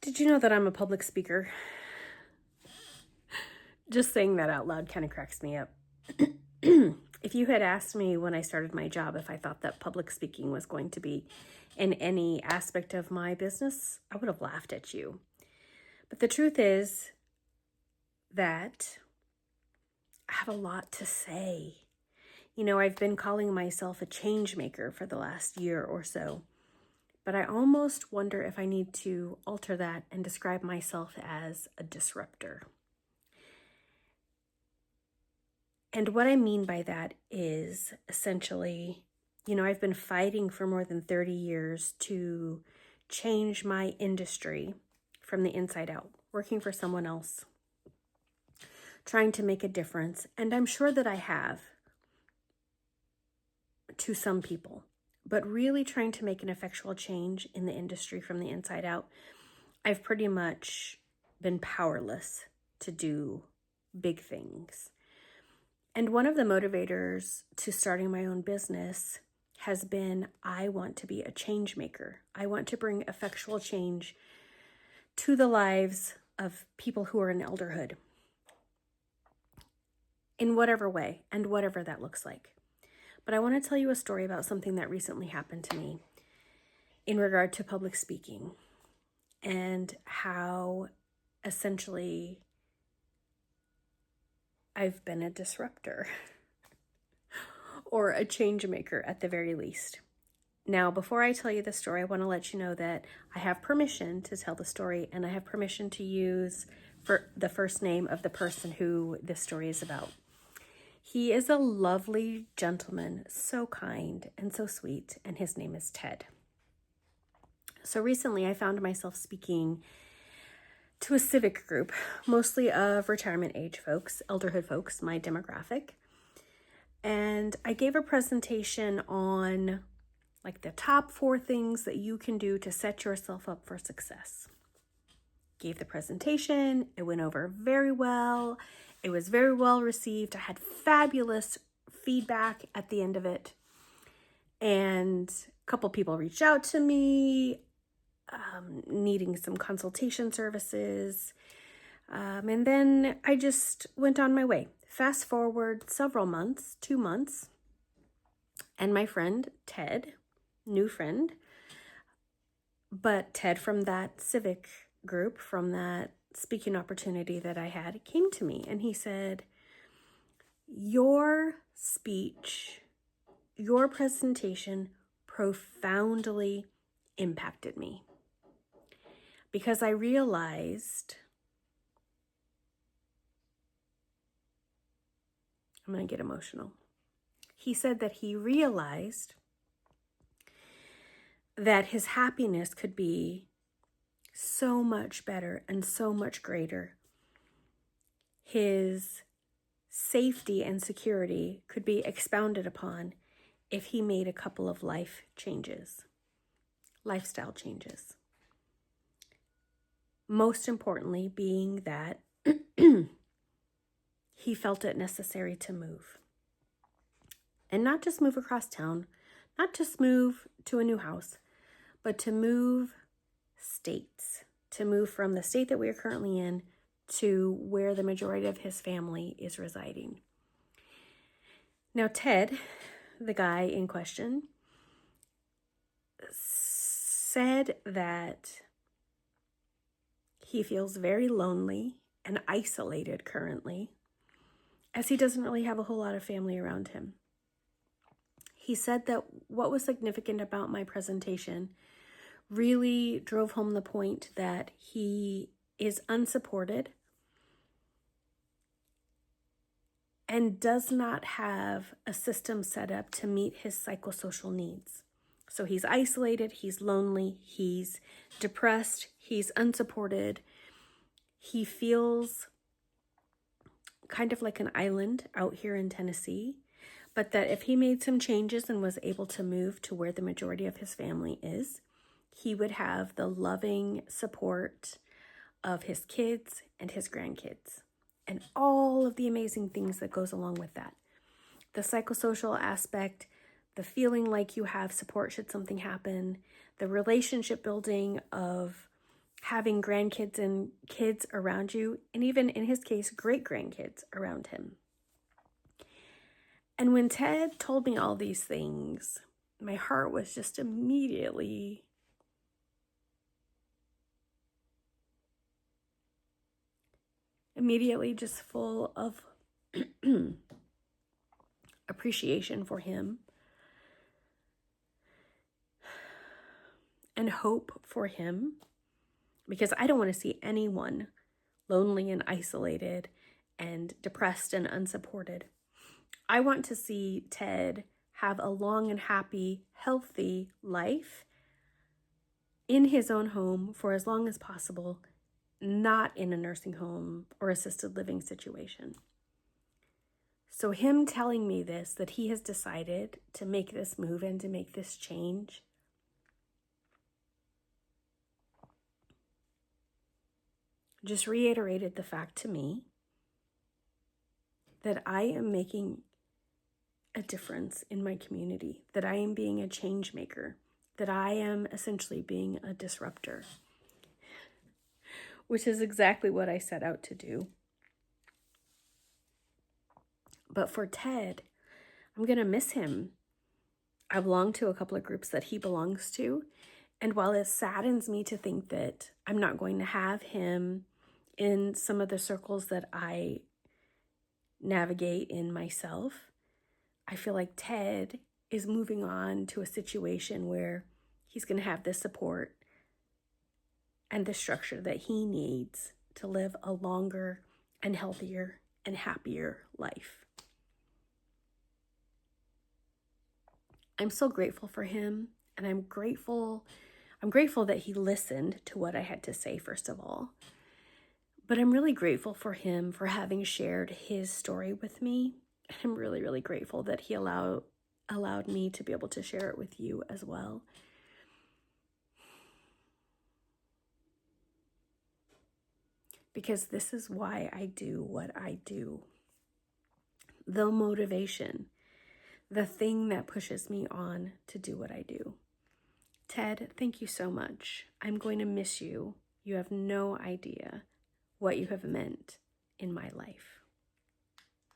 Did you know that I'm a public speaker? Just saying that out loud kind of cracks me up. If you had asked me when I started my job if I thought that public speaking was going to be in any aspect of my business, I would have laughed at you. But the truth is that I have a lot to say. You know, I've been calling myself a change maker for the last year or so, but I almost wonder if I need to alter that and describe myself as a disruptor. And what I mean by that is essentially, I've been fighting for more than 30 years to change my industry from the inside out, working for someone else, trying to make a difference. And I'm sure that I have to some people, but really trying to make an effectual change in the industry from the inside out, I've pretty much been powerless to do big things. And one of the motivators to starting my own business has been, I want to be a change maker. I want to bring effectual change to the lives of people who are in elderhood in whatever way and whatever that looks like. But I want to tell you a story about something that recently happened to me in regard to public speaking and how essentially I've been a disruptor or a change maker at the very least. Now, before I tell you the story, I want to let you know that I have permission to tell the story and I have permission to use for the first name of the person who this story is about. He is a lovely gentleman, so kind and so sweet, and his name is Ted. So recently I found myself speaking to a civic group, mostly of retirement age folks, elderhood folks, my demographic. And I gave a presentation on like the top 4 things that you can do to set yourself up for success. Gave the presentation, it went over very well. It was very well received. I had fabulous feedback at the end of it. And a couple people reached out to me, needing some consultation services. And then I just went on my way. Fast forward several months, 2 months, and my friend Ted, new friend, but Ted from that civic group, from that speaking opportunity that I had, came to me and he said, "Your speech, your presentation profoundly impacted me because I realized," I'm going to get emotional. He said that he realized that his happiness could be so much better and so much greater. His safety and security could be expounded upon if he made a couple of lifestyle changes. Most importantly, being that he felt it necessary to move. And not just move across town, not just move to a new house, but to move states, to move from the state that we are currently in to where the majority of his family is residing. Now, Ted, the guy in question, said that he feels very lonely and isolated currently, as he doesn't really have a whole lot of family around him. He said that what was significant about my presentation really drove home the point that he is unsupported and does not have a system set up to meet his psychosocial needs. So he's isolated, he's lonely, he's depressed, he's unsupported. He feels kind of like an island out here in Tennessee, but that if he made some changes and was able to move to where the majority of his family is, he would have the loving support of his kids and his grandkids and all of the amazing things that goes along with that. The psychosocial aspect, the feeling like you have support should something happen, the relationship building of having grandkids and kids around you, and even in his case, great grandkids around him. And when Ted told me all these things, my heart was just immediately just full of appreciation for him and hope for him, because I don't want to see anyone lonely and isolated and depressed and unsupported. I want to see Ted have a long and happy, healthy life in his own home for as long as possible, not in a nursing home or assisted living situation. So him telling me this, that he has decided to make this move and to make this change, just reiterated the fact to me that I am making a difference in my community, that I am being a change maker, that I am essentially being a disruptor, which is exactly what I set out to do. But for Ted, I'm going to miss him. I belong to a couple of groups that he belongs to. And while it saddens me to think that I'm not going to have him in some of the circles that I navigate in myself, I feel like Ted is moving on to a situation where he's going to have the support and the structure that he needs to live a longer and healthier and happier life. I'm so grateful for him, and I'm grateful that he listened to what I had to say, first of all. But I'm really grateful for him for having shared his story with me. I'm really, really grateful that he allowed me to be able to share it with you as well. Because this is why I do what I do. The motivation, the thing that pushes me on to do what I do. Ted, thank you so much. I'm going to miss you. You have no idea what you have meant in my life.